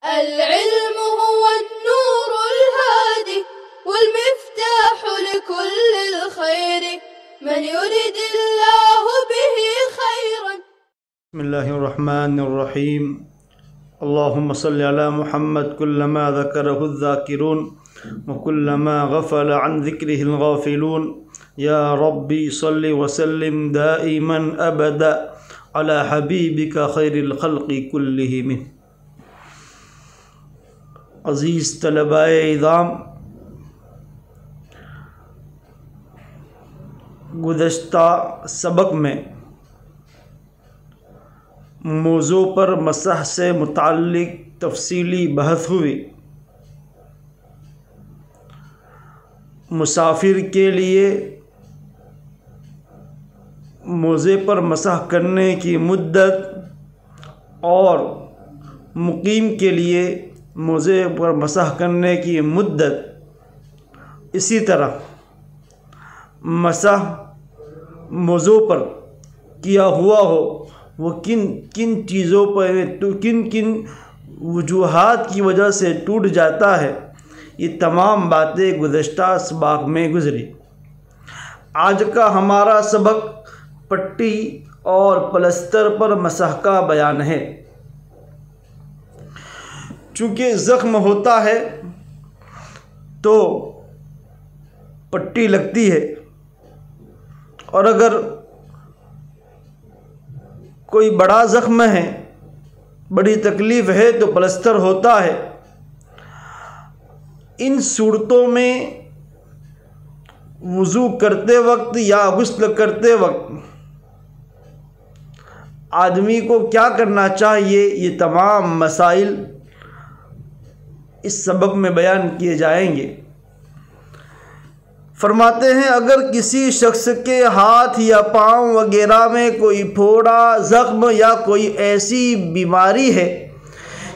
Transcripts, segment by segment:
العلم هو النور الهادي والمفتاح لكل الخير من يريد الله به خيرا. بسم الله الرحمن الرحيم. اللهم صل على محمد كلما ذكره الذاكرون وكلما غفل عن ذكره الغافلون. يا ربي صل وسلم دائما أبدا على حبيبك خير الخلق كلهم. عزیز طلباء اعظام، گزشتہ سبق میں موضوع پر مسح سے متعلق تفصیلی بحث ہوئی۔ مسافر کے لیے موضع پر مسح کرنے کی مدت اور مقیم کے لیے موضع پر مسح کرنے کی مدت، اسی طرح مسح موضوع پر کیا ہوا ہو وہ کن کن چیزوں پر کن کن وجوہات کی وجہ سے ٹوٹ جاتا ہے، یہ تمام باتیں گزشتہ سباق میں گزری۔ آج کا ہمارا سبق پٹی اور پلستر پر مسح کا بیان ہے۔ چونکہ زخم ہوتا ہے تو پٹی لگتی ہے، اور اگر کوئی بڑا زخم ہے، بڑی تکلیف ہے تو پلستر ہوتا ہے۔ ان صورتوں میں وضو کرتے وقت یا غسل کرتے وقت آدمی کو کیا کرنا چاہیے، یہ تمام مسائل اس سبق میں بیان کیے جائیں گے۔ فرماتے ہیں اگر کسی شخص کے ہاتھ یا پاؤں وغیرہ میں کوئی پھوڑا، زخم یا کوئی ایسی بیماری ہے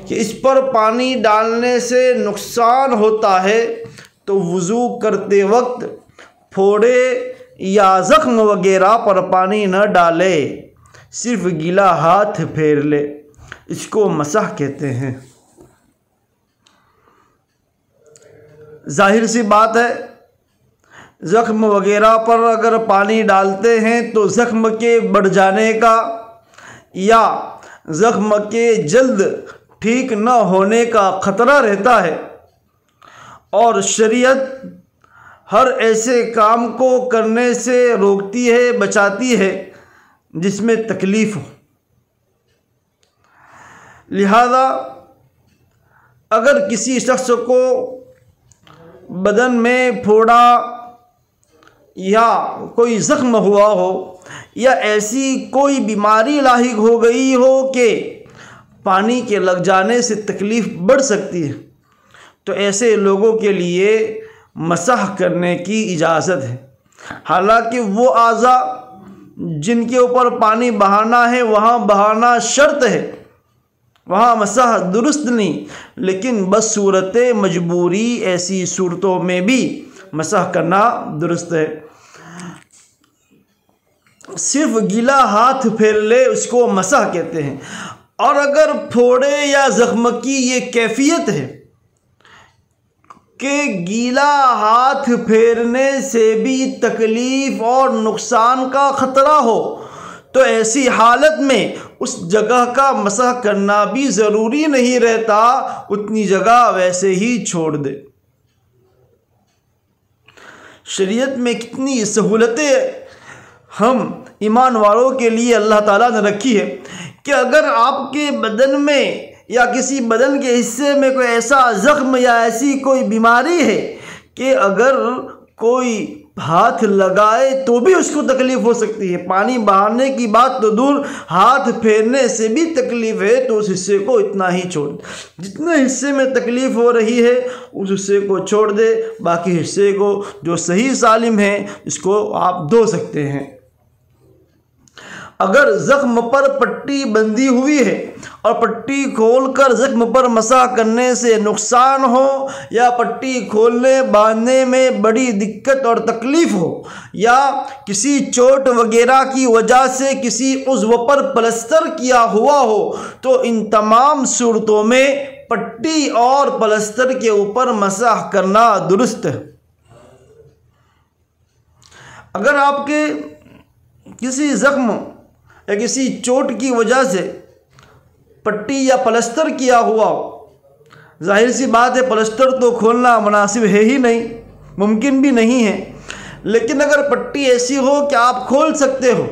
کہ اس پر پانی ڈالنے سے نقصان ہوتا ہے تو وضو کرتے وقت پھوڑے یا زخم وغیرہ پر پانی نہ ڈالے، صرف گیلا ہاتھ پھیر لے، اس کو مسح کہتے ہیں۔ ظاہر سی بات ہے، زخم وغیرہ پر اگر پانی ڈالتے ہیں تو زخم کے بڑھ جانے کا یا زخم کے جلد ٹھیک نہ ہونے کا خطرہ رہتا ہے، اور شریعت ہر ایسے کام کو کرنے سے روکتی ہے، بچاتی ہے جس میں تکلیف ہو۔ لہذا اگر کسی شخص کو بدن میں پھوڑا یا کوئی زخم ہوا ہو یا ایسی کوئی بیماری لاحق ہو گئی ہو کہ پانی کے لگ جانے سے تکلیف بڑھ سکتی ہے تو ایسے لوگوں کے لیے مسح کرنے کی اجازت ہے۔ حالانکہ وہ اعضاء جن کے اوپر پانی بہانا ہے وہاں بہانا شرط ہے، وہاں مسح درست نہیں، لیکن بس صورت مجبوری ایسی صورتوں میں بھی مسح کرنا درست ہے۔ صرف گیلا ہاتھ پھیر لے، اس کو مسح کہتے ہیں۔ اور اگر پھوڑے یا زخم کی یہ کیفیت ہے کہ گیلا ہاتھ پھیرنے سے بھی تکلیف اور نقصان کا خطرہ ہو تو ایسی حالت میں اس جگہ کا مسح کرنا بھی ضروری نہیں رہتا، اتنی جگہ ویسے ہی چھوڑ دے۔ شریعت میں کتنی سہولتیں ہم ایمان والوں کے لیے اللہ تعالیٰ نے رکھی ہے کہ اگر آپ کے بدن میں یا کسی بدن کے حصے میں کوئی ایسا زخم یا ایسی کوئی بیماری ہے کہ اگر کوئی ہاتھ لگائے تو بھی اس کو تکلیف ہو سکتی ہے، پانی بہانے کی بات تو دور، ہاتھ پھیرنے سے بھی تکلیف ہے تو اس حصے کو اتنا ہی چھوڑ دے۔ جتنے حصے میں تکلیف ہو رہی ہے اس حصے کو چھوڑ دے، باقی حصے کو جو صحیح سالم ہے اس کو آپ دھو سکتے ہیں۔ اگر زخم پر پٹی بندھی ہوئی ہے اور پٹی کھول کر زخم پر مسح کرنے سے نقصان ہو یا پٹی کھولنے باندھنے میں بڑی دقت اور تکلیف ہو یا کسی چوٹ وغیرہ کی وجہ سے کسی عضو پر پلستر کیا ہوا ہو تو ان تمام صورتوں میں پٹی اور پلستر کے اوپر مسح کرنا درست ہے۔ اگر آپ کے کسی زخم یا کسی چوٹ کی وجہ سے پٹی یا پلستر کیا ہوا ہو، ظاہر سی بات ہے پلستر تو کھولنا مناسب ہے ہی نہیں، ممکن بھی نہیں ہے، لیکن اگر پٹی ایسی ہو کہ آپ کھول سکتے ہو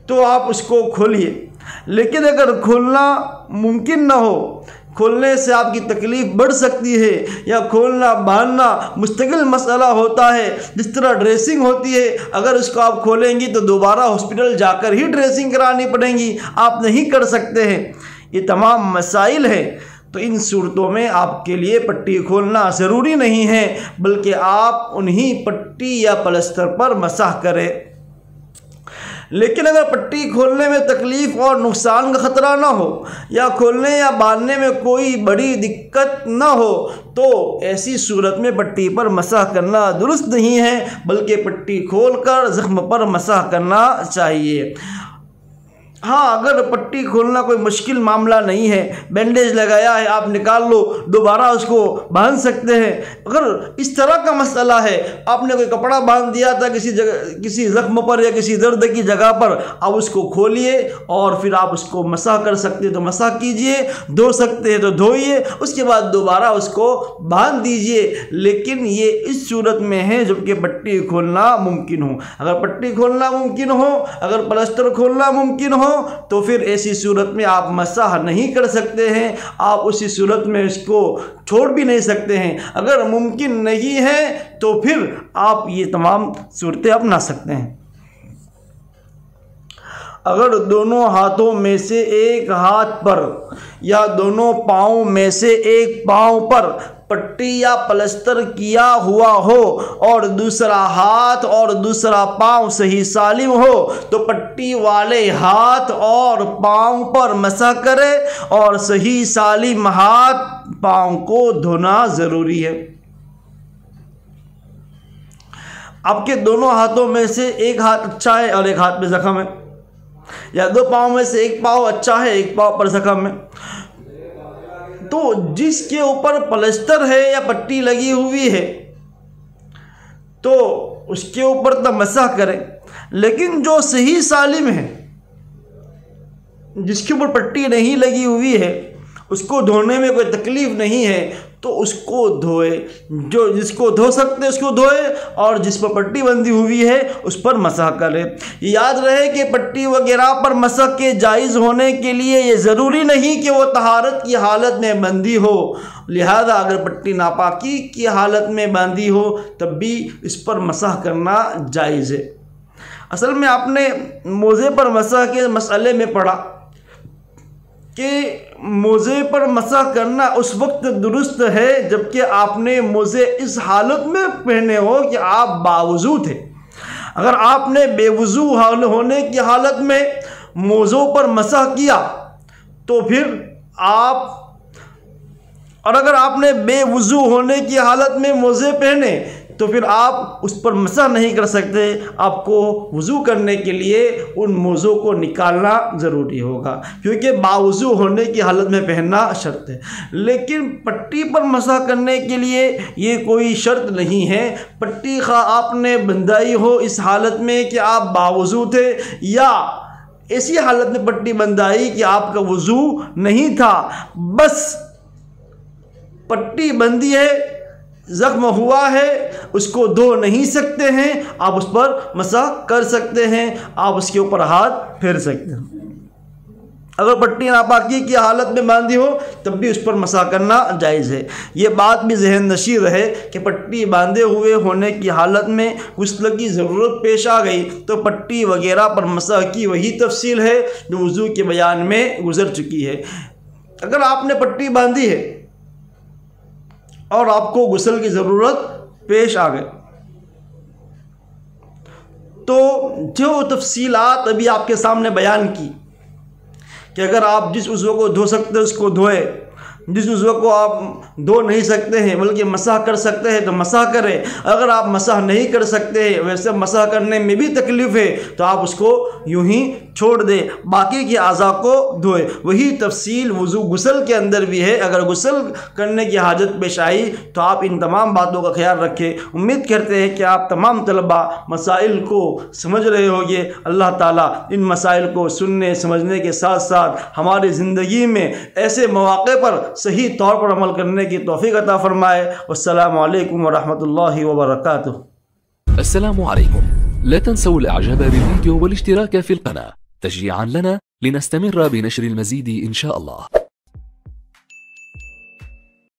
تو آپ اس کو کھولیے، لیکن اگر کھولنا ممکن نہ ہو، کھولنے سے آپ کی تکلیف بڑھ سکتی ہے یا کھولنا باندھنا مستقل مسئلہ ہوتا ہے، جس طرح ڈریسنگ ہوتی ہے، اگر اس کو آپ کھولیں گی تو دوبارہ ہاسپٹل جا کر ہی ڈریسنگ کرانی پڑیں گی، آپ نہیں کر سکتے ہیں، یہ تمام مسائل ہیں، تو ان صورتوں میں آپ کے لیے پٹی کھولنا ضروری نہیں ہے، بلکہ آپ انہی پٹی یا پلستر پر مسح کریں۔ لیکن اگر پٹی کھولنے میں تکلیف اور نقصان کا خطرہ نہ ہو یا کھولنے یا باندھنے میں کوئی بڑی دقت نہ ہو تو ایسی صورت میں پٹی پر مسح کرنا درست نہیں ہے، بلکہ پٹی کھول کر زخم پر مسح کرنا چاہیے۔ ہاں، اگر پٹی کھولنا کوئی مشکل معاملہ نہیں ہے، بینڈیج لگایا ہے، آپ نکال لو، دوبارہ اس کو باندھ سکتے ہیں۔ اگر اس طرح کا مسئلہ ہے، آپ نے کوئی کپڑا باندھ دیا تھا کسی جگہ، کسی زخم پر یا کسی درد کی جگہ پر، آپ اس کو کھولیے اور پھر آپ اس کو مسح کر سکتے تو مسح کیجئے، دھو سکتے ہیں تو دھوئیے، اس کے بعد دوبارہ اس کو باندھ دیجئے، لیکن یہ اس صورت میں ہے جبکہ پٹی کھولنا ممکن ہو۔ اگر پٹی کھولنا ممکن ہو، اگر پلسٹر کھولنا ممکن ہو تو پھر ایسی صورت میں آپ مسح نہیں کر سکتے ہیں، آپ اسی صورت میں اس کو چھوڑ بھی نہیں سکتے ہیں۔ اگر ممکن نہیں ہے تو پھر آپ یہ تمام صورتیں اپنا سکتے ہیں۔ اگر دونوں ہاتھوں میں سے ایک ہاتھ پر یا دونوں پاؤں میں سے ایک پاؤں پر پٹی یا پلستر کیا ہوا ہو اور دوسرا ہاتھ اور دوسرا پاؤں صحیح سالم ہو تو پٹی والے ہاتھ اور پاؤں پر مسح کرے اور صحیح سالم ہاتھ پاؤں کو دھونا ضروری ہے۔ آپ کے دونوں ہاتھوں میں سے ایک ہاتھ اچھا ہے اور ایک ہاتھ پہ زخم ہے، یا دو پاؤں میں سے ایک پاؤں اچھا ہے ایک پاؤں پر زخم ہے، تو جس کے اوپر پلسٹر ہے یا پٹی لگی ہوئی ہے تو اس کے اوپر تو مسح کریں، لیکن جو صحیح سالم ہے، جس کے اوپر پٹی نہیں لگی ہوئی ہے، اس کو دھونے میں کوئی تکلیف نہیں ہے تو اس کو دھوئے، جو جس کو دھو سکتے اس کو دھوئے اور جس پر پٹی بندھی ہوئی ہے اس پر مسح کرے۔ یاد رہے کہ پٹی وغیرہ پر مسح کے جائز ہونے کے لیے یہ ضروری نہیں کہ وہ طہارت کی حالت میں بندھی ہو، لہذا اگر پٹی ناپاکی کی حالت میں باندھی ہو تب بھی اس پر مسح کرنا جائز ہے۔ اصل میں آپ نے موزے پر مسح کے مسئلے میں پڑھا کہ موزے پر مسح کرنا اس وقت درست ہے جبکہ آپ نے موزے اس حالت میں پہنے ہو کہ آپ باوضو تھے۔ اگر آپ نے بے وضو ہونے کی حالت میں موزوں پر مسح کیا تو پھر اور اگر آپ نے بے وضو ہونے کی حالت میں موزے پہنے تو پھر آپ اس پر مسح نہیں کر سکتے، آپ کو وضو کرنے کے لیے ان موزوں کو نکالنا ضروری ہوگا کیونکہ باوضو ہونے کی حالت میں پہننا شرط ہے۔ لیکن پٹی پر مسح کرنے کے لیے یہ کوئی شرط نہیں ہے، پٹی خواہ آپ نے بندھائی ہو اس حالت میں کہ آپ باوضو تھے یا ایسی حالت میں پٹی بندھائی کہ آپ کا وضو نہیں تھا، بس پٹی بندھی ہے، زخم ہوا ہے، اس کو دھو نہیں سکتے ہیں، آپ اس پر مسح کر سکتے ہیں، آپ اس کے اوپر ہاتھ پھیر سکتے ہیں۔ اگر پٹی ناپاکی کی حالت میں باندھی ہو تب بھی اس پر مسح کرنا جائز ہے۔ یہ بات بھی ذہن نشین رہے کہ پٹی باندھے ہوئے ہونے کی حالت میں غسل کی ضرورت پیش آ گئی تو پٹی وغیرہ پر مسح کی وہی تفصیل ہے جو وضو کے بیان میں گزر چکی ہے۔ اگر آپ نے پٹی باندھی ہے اور آپ کو غسل کی ضرورت پیش آ گئی تو جو تفصیلات ابھی آپ کے سامنے بیان کی کہ اگر آپ جس عضو کو دھو سکتے اس کو دھوئے، جس عضو کو آپ دھو نہیں سکتے ہیں بلکہ مسح کر سکتے ہیں تو مسح کریں، اگر آپ مسح نہیں کر سکتے ہیں، ویسے مسح کرنے میں بھی تکلیف ہے تو آپ اس کو یوں ہی چھوڑ دیں، باقی کے اعضاء کو دھوئے۔ وہی تفصیل وضو غسل کے اندر بھی ہے، اگر غسل کرنے کی حاجت پیش آئی تو آپ ان تمام باتوں کا خیال رکھیں۔ امید کرتے ہیں کہ آپ تمام طلباء مسائل کو سمجھ رہے ہوگے۔ اللہ تعالیٰ ان مسائل کو سننے سمجھنے کے ساتھ ساتھ ہماری زندگی میں ایسے مواقع پر صحیح طور پر عمل کرنے کی توفیق عطا فرمائے۔ والسلام علیکم ورحمۃ اللہ وبرکاتہ۔ السلام عليكم. لا تنسوا الاعجاب بالفيديو والاشتراك في القناة تشجيعا لنا لنستمر بنشر المزيد إن شاء الله.